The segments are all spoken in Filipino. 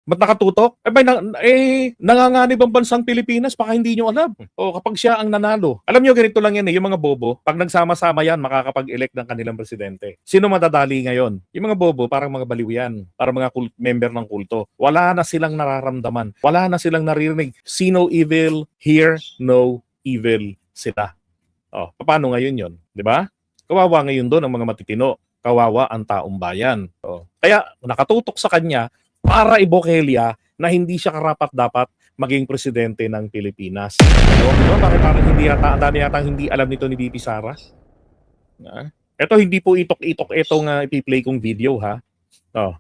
Ba't nakatutok? Nanganganib ang bansang Pilipinas, baka hindi nyo alam. O kapag siya ang nanalo. Alam nyo, ganito lang yan eh, yung mga bobo, pag nagsama-sama yan, makakapag-elect ng kanilang presidente. Sino madadali ngayon? Yung mga bobo, parang mga baliw yan. Parang mga member ng kulto. Wala na silang nararamdaman. Wala na silang naririnig. See no evil, hear no evil sila. O, paano ngayon yon? Di ba? Kawawa ngayon doon ang mga matitino. Kawawa ang taong bayan. O, kaya nakatutok sa kanya para ibokelya na hindi siya karapat-dapat maging presidente ng Pilipinas. Ano? Bakit parang hindi yata, ang dami yata hindi alam nito ni BP Sara? Ito hindi po itok-itok itong ipi-play kong video ha. Oh.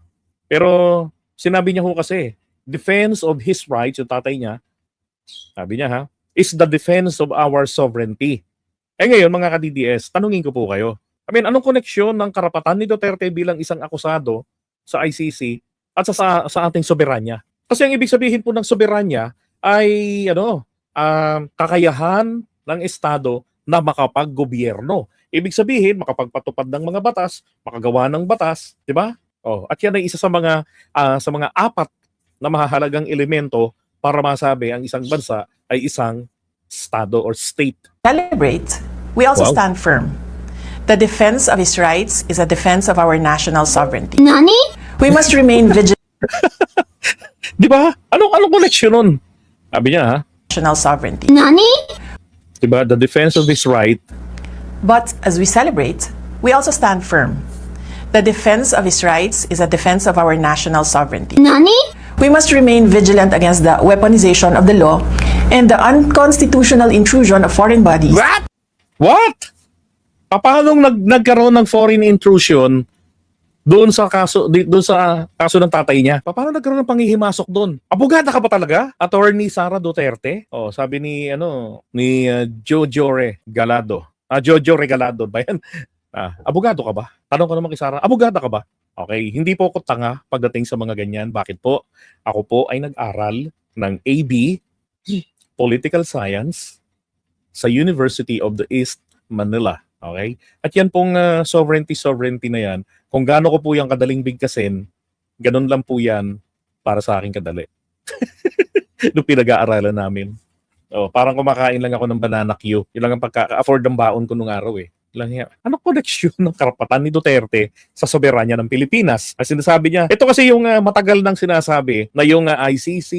Pero sinabi niya ho kasi, defense of his rights, yung tatay niya, sabi niya ha, is the defense of our sovereignty. Ngayon mga ka-DDS, tanungin ko po kayo. Anong koneksyon ng karapatan ni Duterte bilang isang akusado sa ICC at sa ating soberanya? Kasi ang ibig sabihin po ng soberanya ay kakayahan ng Estado na makapag-gobyerno. Ibig sabihin, makapagpatupad ng mga batas, makagawa ng batas, di ba? At yan ay isa sa mga apat na mahahalagang elemento para masabi ang isang bansa ay isang Estado or state. Celebrate, we also stand firm. The defense of his rights is a defense of our national sovereignty. Nani? We must remain vigilant. Di ba? Anong koneksyon nun? Sabi niya ha? National sovereignty. Nani? Di ba? The defense of his right. But as we celebrate, we also stand firm. The defense of his rights is a defense of our national sovereignty. Nani? We must remain vigilant against the weaponization of the law and the unconstitutional intrusion of foreign bodies. What? Paano nagkaroon ng foreign intrusion doon sa kaso ng tatay niya? Paano nagkaroon ng panghihimasok doon? Abogada ka ba talaga? Attorney Sara Duterte? Sabi ni Jojo Regalado. Jojo Regalado ba yan? Abogado ka ba? Tanong ko naman kay Sara, abogada ka ba? Okay, hindi po ako tanga pagdating sa mga ganyan. Bakit po? Ako po ay nag-aral ng AB, Political Science, sa University of the East Manila. Okay? At yan pong sovereignty na yan, kung gaano ko po yung kadaling bigkasin, ganun lang po yan para sa akin kadali. Nung pinag-aaralan namin. Parang kumakain lang ako ng banana Q. Yun lang ang pagka-afford ng baon ko nung araw eh. Anong koneksyon ng karapatan ni Duterte sa soberanya ng Pilipinas? As sinasabi niya, ito kasi yung matagal nang sinasabi na yung ICC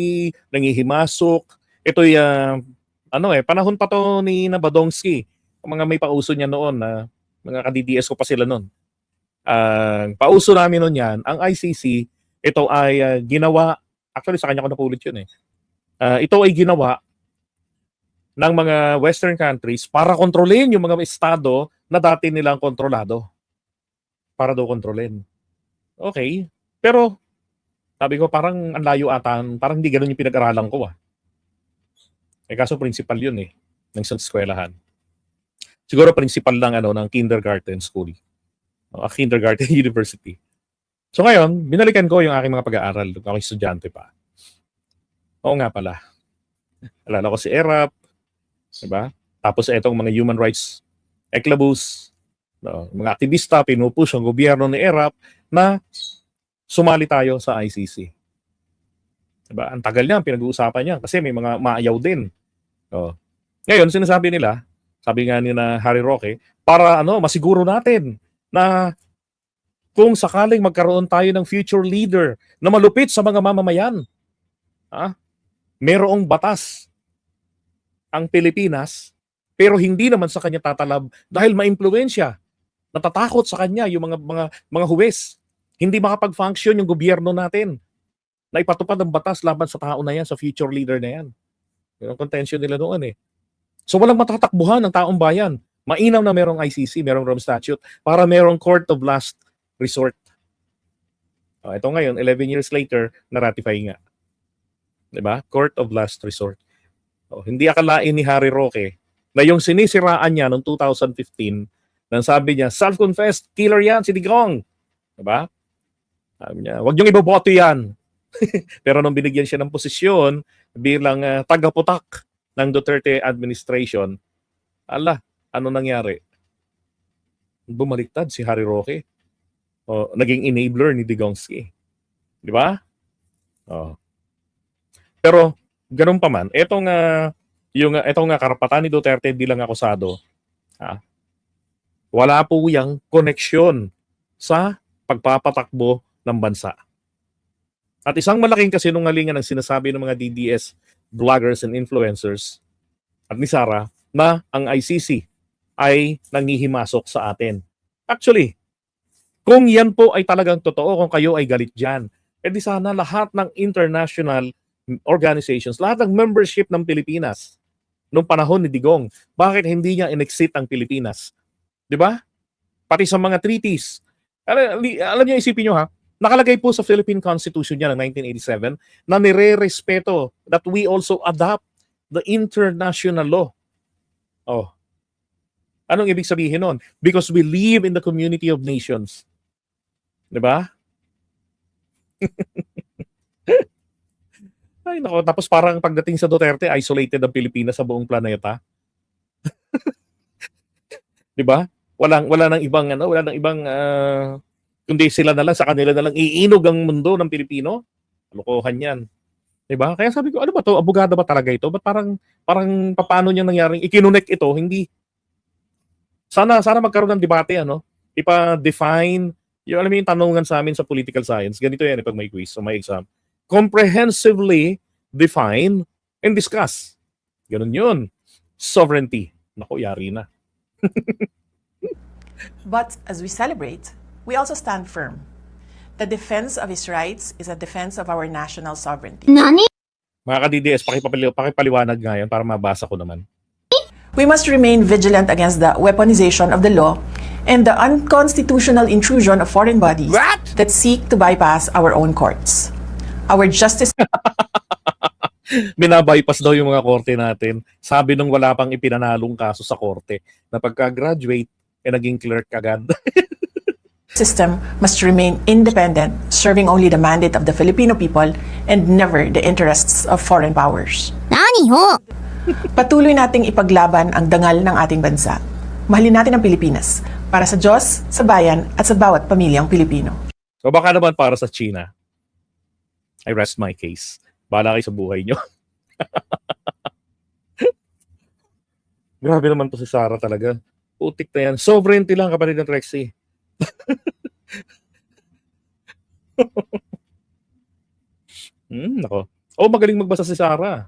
nangihimasok. Ito'y panahon pa to ni Nabadongski. Mga may pauso niya noon na mga ka-DDS ko pa sila noon. Pauso namin noon yan, ang ICC, ito ay ginawa, actually sa kanya ko napulit yun eh. Ito ay ginawa ng mga Western countries para kontrolin yung mga estado na dati nilang kontrolado. Para daw kontrolin. Okay. Pero, sabi ko, parang ang layo ata, parang hindi ganun yung pinag-aralan ko kaso principal yun ng isang eskwelahan. Siguro principal lang ng kindergarten school. Kindergarten university. So ngayon, binalikan ko yung aking mga pag-aaral. Ako estudyante pa. Oo nga pala. Alala ko si ERAP. Diba? Tapos itong mga human rights eklabus, mga aktivista, pinupush ang gobyerno ni ERAP na sumali tayo sa ICC. Diba? Ang tagal niya, pinag-uusapan niya kasi may mga maayaw din. Ngayon, sinasabi nila, sabi nga ni na Harry Roque, para masiguro natin na kung sakaling magkaroon tayo ng future leader na malupit sa mga mamamayan, merong batas ang Pilipinas, pero hindi naman sa kanya tatalab dahil maimpluwensya. Natatakot sa kanya yung mga huwes. Hindi makapag-function yung gobyerno natin na ipatupad ang batas laban sa tao na yan, sa future leader na yan. Yung contention nila noon So walang matatakbuhan ng taong bayan. Mainam na merong ICC, merong Rome Statute, para merong court of last resort. Ito ngayon, 11 years later, na-ratify nga. Diba? Court of last resort. Hindi akalain ni Harry Roque na yung sinisiraan niya noong 2015, nang sabi niya, self-confessed killer yan, si Digong. Diba? Sabi niya, huwag niyong iboboto yan. Pero nung binigyan siya ng posisyon bilang tagaputak ng Duterte administration, ano nangyari? Bumaliktad si Harry Roque. Naging enabler ni Digongski. Di ba? Oh. Pero ganun pa man, etong karapatan ni Duterte bilang akusado, ha, wala po yang koneksyon sa pagpapatakbo ng bansa. At isang malaking kasinungalingan ang sinasabi ng mga DDS vloggers and influencers at ni Sara na ang ICC ay nangihimasok sa atin. Actually, kung yan po ay talagang totoo, kung kayo ay galit dyan, edi sana lahat ng international organizations, lahat ng membership ng Pilipinas noong panahon ni Digong, bakit hindi niya in-exit ang Pilipinas? Di ba? Pati sa mga treaties. Alam niyo, isipin niyo ha, nakalagay po sa Philippine Constitution niya ng 1987 na nire-respeto that we also adopt the international law. Oh. Anong ibig sabihin nun? Because we live in the community of nations. Di ba? Ay nako, tapos parang pagdating sa Duterte, isolated ang Pilipinas sa buong planeta. Di ba? Wala nang ibang kundi sila na lang, sa kanila na lang iinog ang mundo ng Pilipino. Lokohan 'yan. 'Di ba? Kaya sabi ko, ano ba 'to? Abogado ba talaga ito? Ba't parang paano niya nangyaring ikinunek ito? Hindi. Sana magkaroon ng debate, ano? Ipa-define, yung alam mo yung tanungan sa amin sa political science. Ganito yan pag may quiz o may exam. Comprehensively define and discuss. Ganun 'yun. Sovereignty. Nako, yari na. But as we celebrate, we also stand firm. The defense of his rights is a defense of our national sovereignty. Mga ka-DDS, pakipaliwanag nga yan para mabasa ko naman. We must remain vigilant against the weaponization of the law and the unconstitutional intrusion of foreign bodies that seek to bypass our own courts. Our justice Binabypass daw yung mga korte natin. Sabi nung wala pang ipinanalong kaso sa korte na pagka-graduate, naging clerk agad. system must remain independent, serving only the mandate of the Filipino people and never the interests of foreign powers. Patuloy nating ipaglaban ang dangal ng ating bansa. Mahalin natin ang Pilipinas para sa Diyos, sa bayan at sa bawat pamilyang Pilipino. So baka naman para sa China, I rest my case. Bahala kayo sa buhay nyo. Grabe naman to si Sara talaga. Putik na yan. Sovereignty lang, kapatid ng Trexie. Nako. Magaling magbasa si Sara.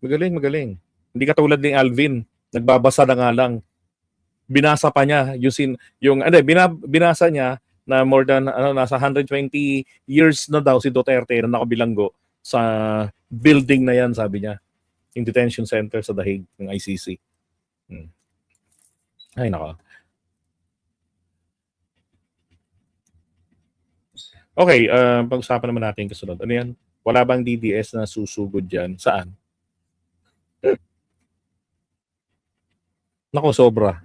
Magaling. Hindi katulad ni Alvin. Nagbabasa na nga lang. Binasa pa niya binasa niya na more than nasa 120 years na daw si Duterte na nakabilanggo sa building na yan, sabi niya. Yung detention center sa The Hague ng ICC. Ay nako. Okay, pag-usapan naman natin kasunod. Ano yan? Wala bang DDS na susugod dyan? Saan? Nako, sobra.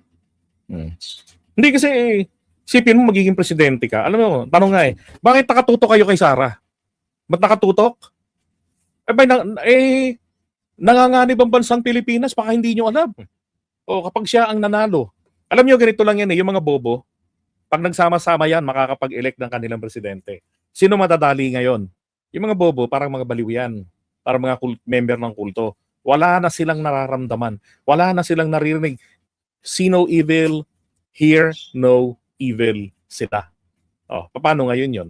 Hindi kasi, sipin mo magiging presidente ka. Alam mo, tanong nga bakit nakatutok kayo kay Sara? Ba't nakatutok? Nanganganib ang bansang Pilipinas, baka hindi nyo alam. Kapag siya ang nanalo. Alam nyo, ganito lang yan yung mga bobo, pag nagsama-sama yan, makakapag-elect ng kanilang presidente. Sino madadali ngayon? Yung mga bobo, parang mga baliw yan. Parang mga member ng kulto. Wala na silang nararamdaman. Wala na silang naririnig. See no evil, hear no evil sila. Paano ngayon yun?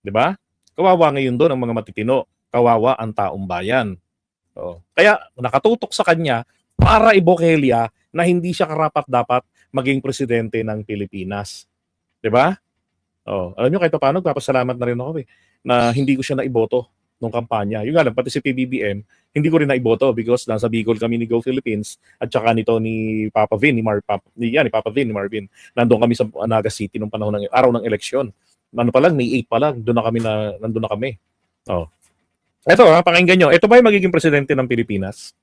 Diba? Kawawa ngayon doon ang mga matitino. Kawawa ang taong bayan. Kaya nakatutok sa kanya para ibokelya na hindi siya karapat-dapat maging presidente ng Pilipinas. 'Di ba? Alam niyo kahit paano, nagpapasalamat na rin ako na hindi ko siya naiboto nung kampanya. Yung nga lang, pati si PBBM, hindi ko rin naiboto because nasa Bicol kami ni Go Philippines at saka nito ni Papa Vin, ni Marvin. Nandoon kami sa Naga City nung panahon ng araw ng eleksyon. Ano pa lang, May 8 pa lang, nandun na kami. Ito, pakinggan nyo. Ito ba yung magiging presidente ng Pilipinas?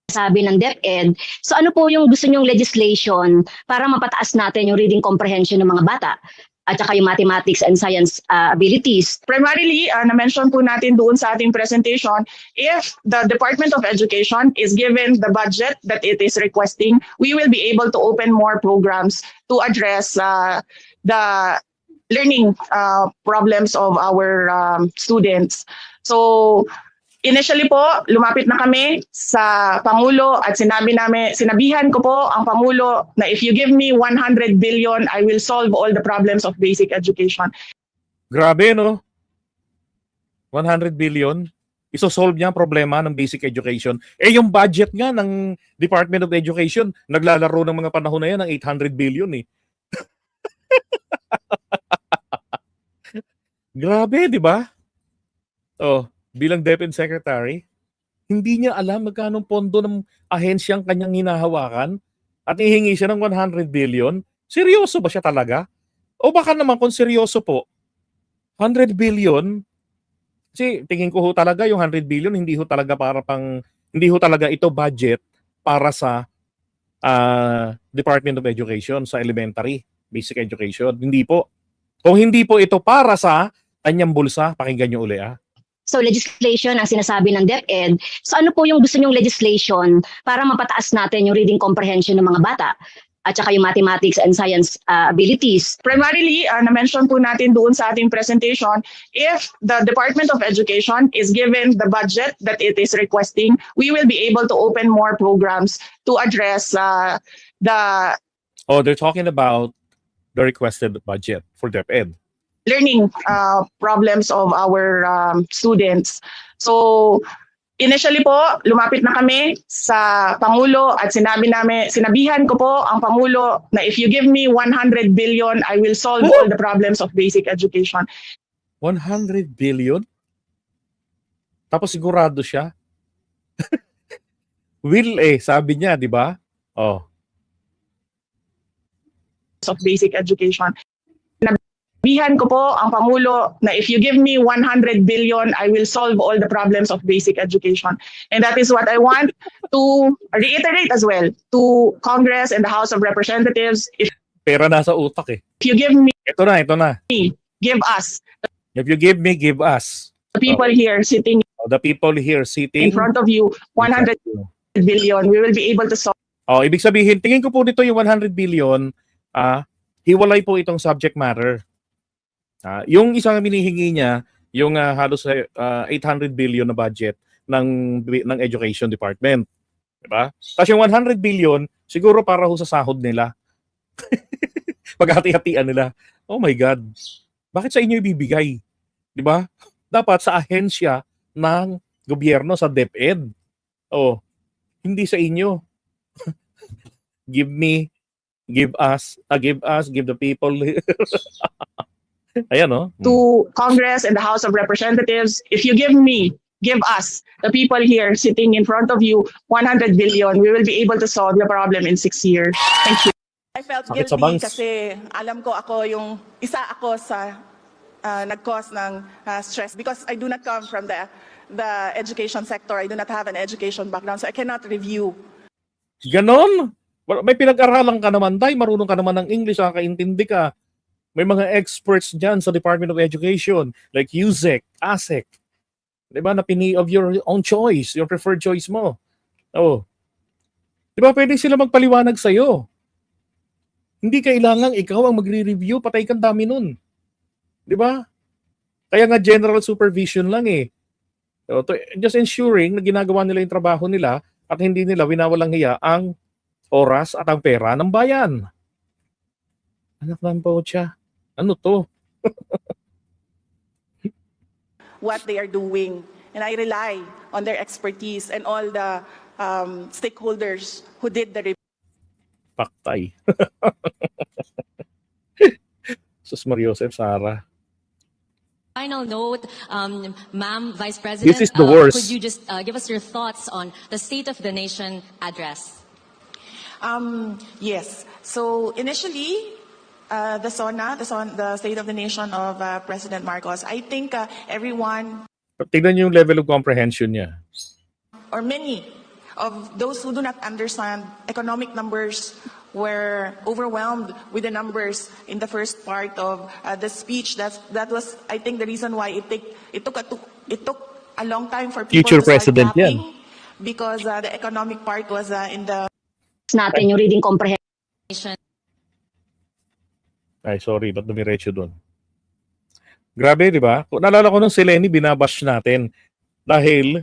Sabi ng DepEd. So ano po yung gusto nyong legislation para mapataas natin yung reading comprehension ng mga bata at saka yung mathematics and science abilities? Primarily, na-mention po natin doon sa ating presentation, if the Department of Education is given the budget that it is requesting, we will be able to open more programs to address the learning problems of our students. So, initially po, lumapit na kami sa Pangulo at sinabihan ko po ang Pangulo na if you give me 100 billion, I will solve all the problems of basic education. Grabe, no? 100 billion. Isosolve niya ang problema ng basic education. Eh, yung budget nga ng Department of Education, naglalaro ng mga panahon na yan ng 800 billion eh. Grabe, di ba? Oh, bilang DepEd Secretary, hindi niya alam magkano pondo ng ahensyang kanyang hinahawakan at ihingi siya ng 100 billion. Seryoso ba siya talaga? O baka naman kung seryoso po, 100 billion, kasi tingin ko ho talaga yung 100 billion hindi ho talaga hindi ho talaga ito budget para sa Department of Education sa elementary, basic education. Hindi po. Kung hindi po ito para sa kanyang bulsa, pakinggan nyo uli ah. So legislation ang sinasabi ng DepEd. So ano po yung gusto nyong legislation para mapataas natin yung reading comprehension ng mga bata at saka yung mathematics and science abilities? Primarily, na-mention po natin doon sa ating presentation, if the Department of Education is given the budget that it is requesting, we will be able to open more programs to address the Oh, they're talking about the requested budget for DepEd. learning problems of our students. So, initially po, lumapit na kami sa Pangulo at sinabihan ko po ang Pangulo na if you give me 100 billion, I will solve all the problems of basic education. 100 billion? Tapos sigurado siya? Will sabi niya, di ba? Oh. Of basic education. Sinabihan ko po ang Pangulo na if you give me 100 billion, I will solve all the problems of basic education. And that is what I want to reiterate as well to Congress and the House of Representatives. If Pera nasa utak eh. you give me, Ito na. give us, If you give me, give us. the people here sitting The people here in sitting front of you, 100 billion, we will be able to solve. Oh, ibig sabihin, tingin ko po dito yung 100 billion, hiwalay po itong subject matter. Yung isang minihingi niya, yung halos 800 billion na budget ng Education Department. Diba? Tapos yung 100 billion, siguro para ho sa sahod nila. Paghati-hatian nila. Oh my God. Bakit sa inyo ibibigay? Diba? Dapat sa ahensya ng gobyerno, sa DepEd. Oh, hindi sa inyo. Give me, give us, give the people. Ayan, no? To Congress and the House of Representatives, if you give me, give us, the people here sitting in front of you, 100 billion, we will be able to solve the problem in 6 years. Thank you. I felt Sakit sa guilty bangs. kasi alam ko isa ako sa nag-cause ng stress because I do not come from the education sector. I do not have an education background, so I cannot review. Ganon? May pinag-aralan ka naman, Day. Marunong ka naman ng English, nakakaintindi ka. May mga experts dyan sa Department of Education, like USEC, ASEC. Diba, na of your own choice, your preferred choice mo. Oh. Diba, pwede sila magpaliwanag sa'yo. Hindi kailangan ikaw ang magre-review, patay kang dami nun. Diba? Kaya nga general supervision lang eh. So, just ensuring na ginagawa nila yung trabaho nila at hindi nila winawalang hiya ang oras at ang pera ng bayan. Anak ng siya. Ano to? What they are doing. And I rely on their expertise and all the stakeholders who did the review. Paktay. Sus Mariosep, Sara. Final note, Ma'am Vice President, This is the worst. could you just give us your thoughts on the State of the Nation address? Yes. So initially, the State of the Nation of President Marcos, I think everyone Tignan niyo yung level of comprehension niya. or many of those who do not understand economic numbers were overwhelmed with the numbers in the first part of the speech. That was, I think, the reason why it took a long time for people Future to start president yan. clapping because the economic part was in the Natin yung reading comprehension. Ay, sorry, ba't dumiretso doon? Grabe, di ba? Kung naalala ko nung si Lenny, binabash natin dahil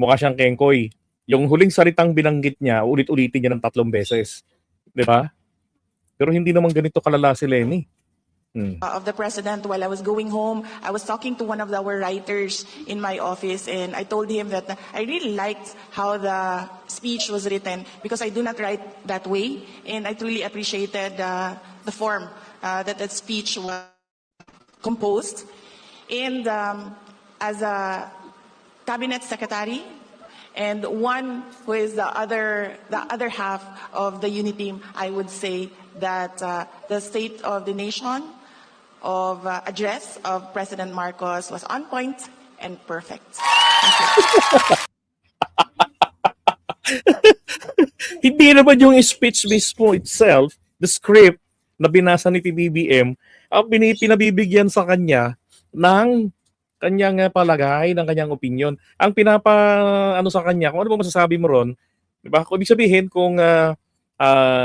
mukha siyang kengkoy. Yung huling salitang binanggit niya, ulit-ulitin niya ng 3 beses. Di ba? Pero hindi naman ganito kalala si Lenny. Of the president while I was going home. I was talking to one of our writers in my office, and I told him that I really liked how the speech was written because I do not write that way, and I truly appreciated the form that speech was composed. And as a cabinet secretary and one who is the other half of the unity team, I would say that the State of the Nation of address of President Marcos was on point and perfect. Thank you. Hindi naman yung speech mismo itself, the script na binasa ni PBBM, ang pinabibigyan sa kanya ng kanyang palagay, ng kanyang opinion. Ang ano sa kanya, kung ano ba masasabi mo ron, di ba? Kung ibig sabihin, kung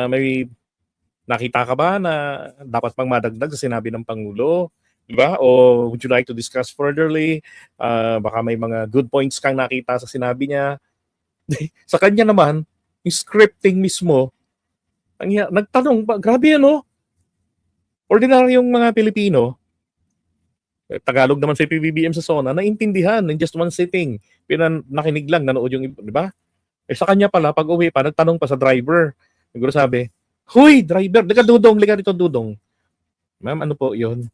may nakita ka ba na dapat pang madagdag sa sinabi ng Pangulo? Di ba? O would you like to discuss furtherly? Baka may mga good points kang nakita sa sinabi niya. Sa kanya naman, yung scripting mismo, nagtanong pa, grabe ano? Ordinaryong mga Pilipino, Tagalog naman sa PBBM sa SONA, naintindihan in just one sitting. Nakinig lang, nanood yung, di ba? Sa kanya pala, pag uwi pa, nagtanong pa sa driver. Siguro sabi, "Huy, driver, liga dito dudong." Ma'am, ano po yun?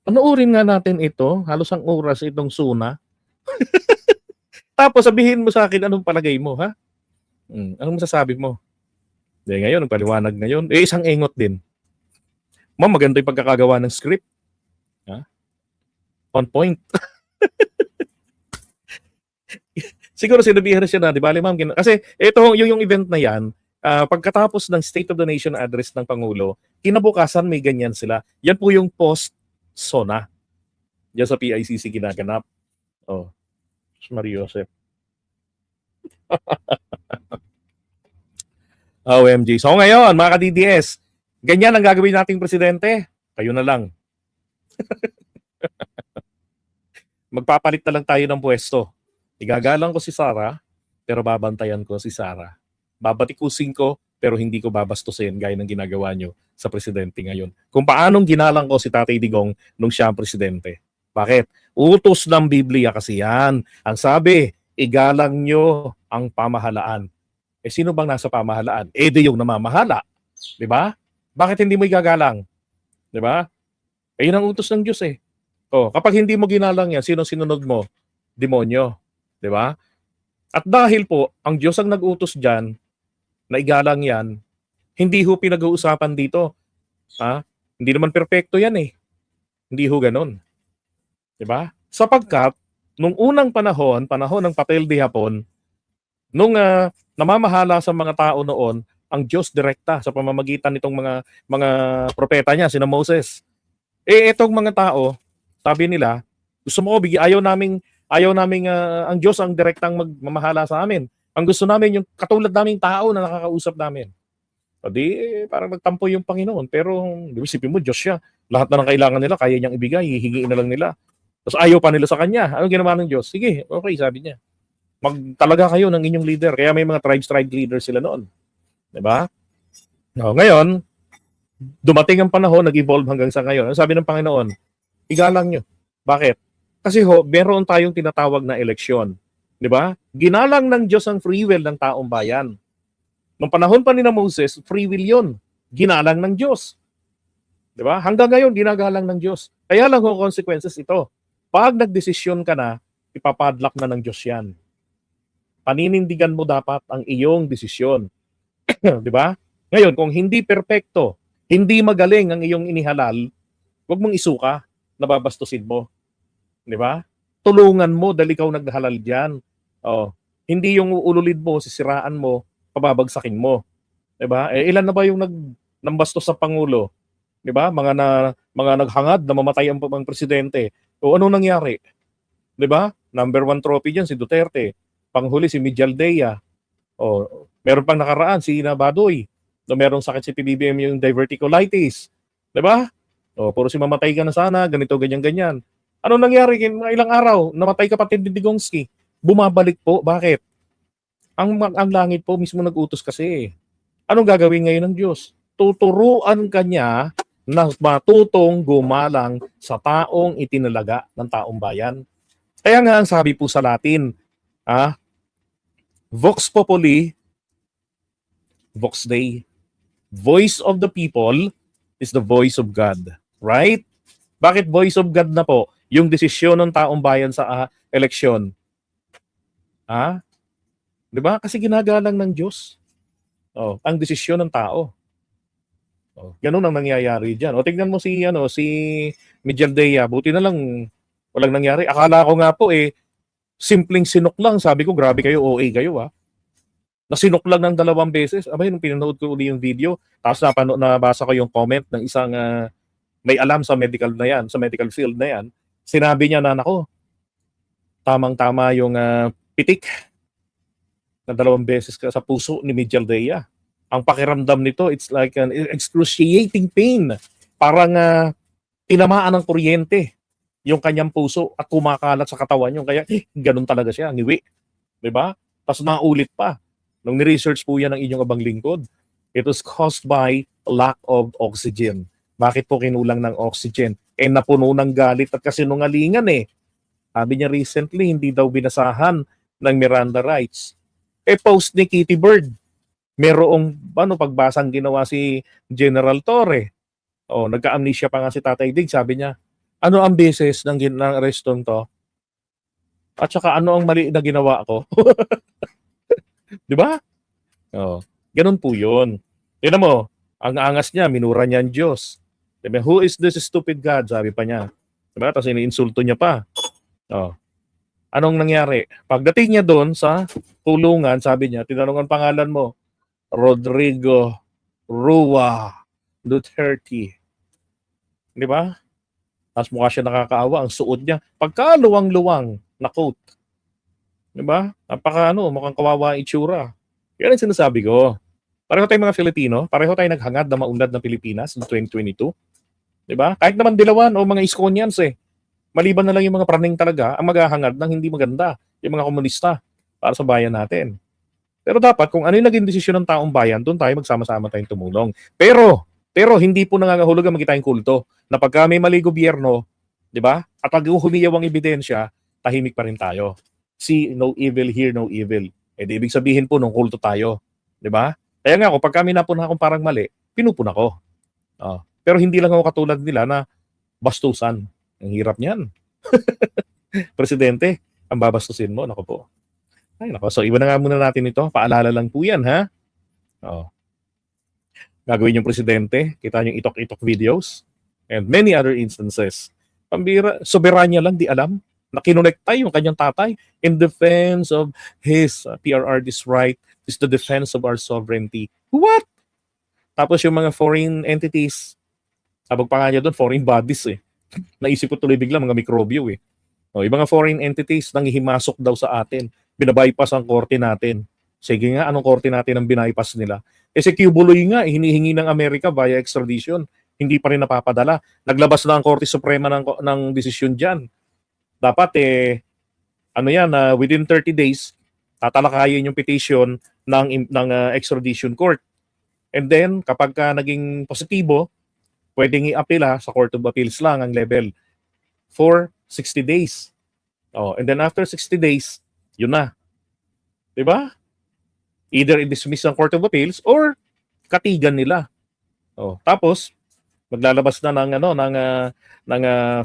Panoorin nga natin ito, halos ang oras itong SONA. Tapos sabihin mo sa akin, anong palagay mo, ha? Anong masasabi mo? Ngayon, ang paliwanag ngayon, isang engot din. Ma'am, maganda yung pagkakagawa ng script. Ha? On point. Siguro sinabihan na siya na, di ba, ma'am? Kasi ito, yung event na yan, pagkatapos ng State of the Nation address ng Pangulo, kinabukasan may ganyan sila. Yan po yung post-SONA. Diyan sa PICC ginaganap. Oh, Mario Joseph. OMG. So ngayon, mga ka-DDS, ganyan ang gagawin nating presidente. Kayo na lang. Magpapalit na lang tayo ng pwesto. Igagalang ko si Sara, pero babantayan ko si Sara. Babatikusin ko, pero hindi ko babastusin gaya ng ginagawa nyo sa presidente ngayon. Kung paanong ginalang ko si Tatay Digong nung siya ang presidente. Bakit? Utos ng Biblia kasi yan. Ang sabi, igalang nyo ang pamahalaan. Sino bang nasa pamahalaan? Di yung namamahala. Di ba? Bakit hindi mo igagalang? Di ba? Yun ang utos ng Diyos eh. Kapag hindi mo ginalang yan, sino sinunod mo? Demonyo. Di ba? At dahil po, ang Diyos ang nag-utos dyan, na igalang yan, hindi ho pinag-uusapan dito. Hindi naman perpekto yan eh. Hindi ho ganun. Diba? Sapagkat, nung unang panahon ng papel de Hapon, nung namamahala sa mga tao noon, ang Diyos direkta sa pamamagitan nitong mga propeta niya, sina Moses. Etong mga tao, sabi nila, gusto mo ayaw naming ang Diyos ang direktang magmamahala sa amin. Ang gusto namin yung katulad naming tao na nakakausap namin. Parang nagtampo yung Panginoon. Pero, di ba, isipin mo, Diyos siya. Lahat na ng kailangan nila, kaya niyang ibigay, hihingiin na lang nila. Tapos ayaw pa nila sa kanya. Anong ginawa ng Diyos? Sige, okay, sabi niya. Magtalaga kayo ng inyong leader. Kaya may mga tribe leader sila noon. Di ba? Ngayon, dumating ang panahon, nag-evolve hanggang sa ngayon. Ang sabi ng Panginoon, igalang nyo. Bakit? Kasi meron tayong tinatawag na eleksyon. Di ba? Ginalang ng Diyos ang free will ng taong bayan. Nung panahon pa ni Moses, free will yun. Ginalang ng Diyos. Di ba? Hanggang ngayon, ginagalang ng Diyos. Kaya lang ang consequences ito. Pag nagdesisyon ka na, ipapadlock na ng Diyos yan. Paninindigan mo dapat ang iyong desisyon. Di ba? Ngayon, kung hindi perpekto, hindi magaling ang iyong inihalal, huwag mong isuka, nababastusin mo. Di ba? Tulungan mo dahil ikaw naghalal diyan. Hindi yung ululid mo, sisiraan mo, pababagsakin mo. 'Di ba? Ilan na ba yung nambastos sa pangulo? 'Di ba? Mga naghangad na mamatay ang presidente. Ano nangyari? 'Di ba? Number 1 trophy diyan si Duterte. Panghuli si Mijaldea. Meron pang nakaraan si Ina Badoy. Merong sakit si PBBM yung diverticulitis. 'Di ba? Puro si mamatay ka na sana, ganito ganyan. Ano nangyari? Mga ilang araw, namatay kapatid ni Digongski. Bumabalik po. Bakit? Ang langit po mismo nag-utos kasi. Anong gagawin ngayon ng Diyos? Tuturuan kanya na matutong gumalang sa taong itinalaga ng taong bayan. Kaya nga ang sabi po sa Latin, Vox Populi, Vox Dei. Voice of the people is the voice of God. Right? Bakit voice of God na po? Yung desisyon ng taong bayan sa eleksyon. Di ba? Kasi ginagalang ng Diyos. Ang desisyon ng tao. Ganun ang nangyayari diyan. Tingnan mo si Mijaldea, buti na lang walang nangyari. Akala ko nga po simpleng sinok lang. Sabi ko, grabe kayo, OA kayo Nasinok lang ng 2 beses. Abay, nung pinanood ko uli yung video, tapos nabasa ko yung comment ng isang may alam sa medical na yan, sa medical field na yan. Sinabi niya na, nako, tamang-tama yung pitik na 2 beses ka sa puso ni Mijaldea. Ang pakiramdam nito, it's like an excruciating pain. Parang tinamaan ng kuryente yung kanyang puso at kumakalat sa katawan yung kaya ganun talaga siya, ngiwi. Diba? Tapos naulit pa. Nung ni-research po yan ng inyong abang lingkod, it was caused by lack of oxygen. Bakit po kinulang ng oxygen? Napuno ng galit at kasinungalingan Sabi niya recently, hindi daw binasahan ng Miranda rights. Post ni Kitty Bird. Merong pagbasang ginawa si General Torre. Nagka-amnesia pa nga si Tatay Dig. Sabi niya, ano ang basis ng arestong to? At saka ano ang mali na ginawa ko? Di ba? Ganun po yun. Tignan mo, ang angas niya, minura niya ang Diyos. Diba? Who is this stupid God? Sabi pa niya. Diba? Tapos iniinsulto niya pa. Anong nangyari? Pagdating niya doon sa kulungan, sabi niya, tinanong ang pangalan mo, Rodrigo Rua Duterte. Di ba? Tapos mukha siya nakakaawa. Ang suot niya, pagkaluwang-luwang na coat. Di ba? Mukhang kawawa ang itsura. Yan ang sinasabi ko. Pareho tayong mga Filipino, pareho tayong naghangad na maunlad ng Pilipinas noong 2022. Di ba? Kahit naman Dilawan o mga Iskonians maliban na lang yung mga praning talaga ang maghahangad ng hindi maganda, yung mga komunista para sa bayan natin. Pero dapat, kung ano yung naging desisyon ng taong bayan, doon tayo magsama-sama tayong tumulong. Pero hindi po nangangahulugan maging kulto na pagka may mali gobyerno, di ba? At pag humiyaw ang ebidensya, tahimik pa rin tayo. See, no evil, hear no evil. Ibig sabihin po, nung kulto tayo. Di ba? Kaya nga ako, pag kami napuna akong parang mali, pinupuna ko. Pero hindi lang ako katulad nila na bastusan. Ang hirap niyan. Presidente, ang babastusin mo. Nako po. Ay, nako. So, iba na nga muna natin ito. Paalala lang po yan, ha? Gagawin yung presidente. Kita yung itok-itok videos. And many other instances. Pambira, soberanya lang, di alam. Nakinonekta yung kanyang tatay in defense of his PRRD's right. Is the defense of our sovereignty. What? Tapos yung mga foreign entities, sabog pa nga niya doon, foreign bodies Naisip ko tuloy bigla, mga mikrobyo yung mga foreign entities nanghihimasok daw sa atin. Binabypass ang korte natin. Sige nga, anong korte natin ang binabypass nila? Si Cubuloy nga, hinihingi ng Amerika via extradition. Hindi pa rin napapadala. Naglabas na ang Korte Suprema ng desisyon dyan. Dapat within 30 days, tatalakayin yung petition ng extradition court. And then, kapag naging positibo, pwedeng i-appeal sa Court of Appeals lang ang level for 60 days. And then after 60 days, yun na. Diba? Either i-dismiss ng Court of Appeals or katigan nila. Tapos, maglalabas na ng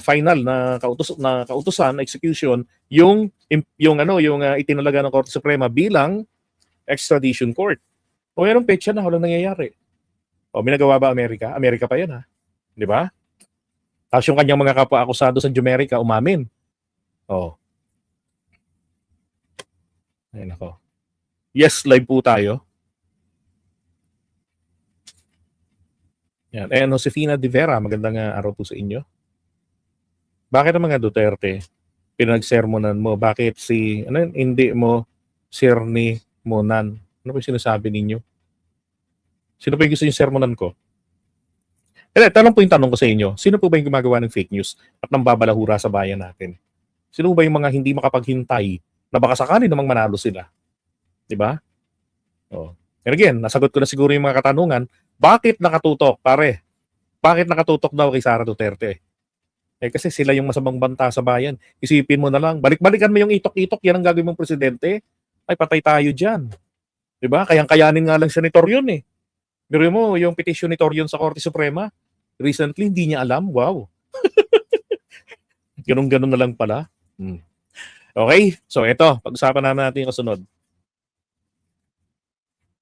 final na kautusan, execution, yung itinalaga ng Korte Suprema bilang extradition court. Yan ang petsa na, walang nangyayari. May nagawa ba Amerika? Amerika pa yan, ha? Di ba? Tapos yung kanyang mga kapwa-akusado sa Jumerica, umamin. Ayun ako. Yes, live po tayo. Yan. Josefina De Vera, magandang araw po sa inyo. Bakit ang mga Duterte pinagsermonan mo? Bakit hindi mo sermonan? Ano po yung sinasabi ninyo? Sino pa yung gusto yung sermonan ko? Tanong po yung tanong ko sa inyo, sino po ba yung gumagawa ng fake news at nang babalahura sa bayan natin? Sino ba yung mga hindi makapaghintay na baka sakali namang manalo sila? Di ba? Oh. And again, nasagot ko na siguro yung mga katanungan, bakit nakatutok, pare? Bakit nakatutok daw kay Sara Duterte? Kasi sila yung masamang banta sa bayan. Isipin mo na lang, balik-balikan mo yung itok-itok, yan ang gagawin mong presidente, ay patay tayo dyan. Diba? Kayang-kayanin nga lang senator yun eh. Pero mo, yung petition ni Torion sa Korte Suprema, recently, hindi niya alam. Wow. Ganun-ganun na lang pala. Okay, so ito, pag-usapan natin yung kasunod.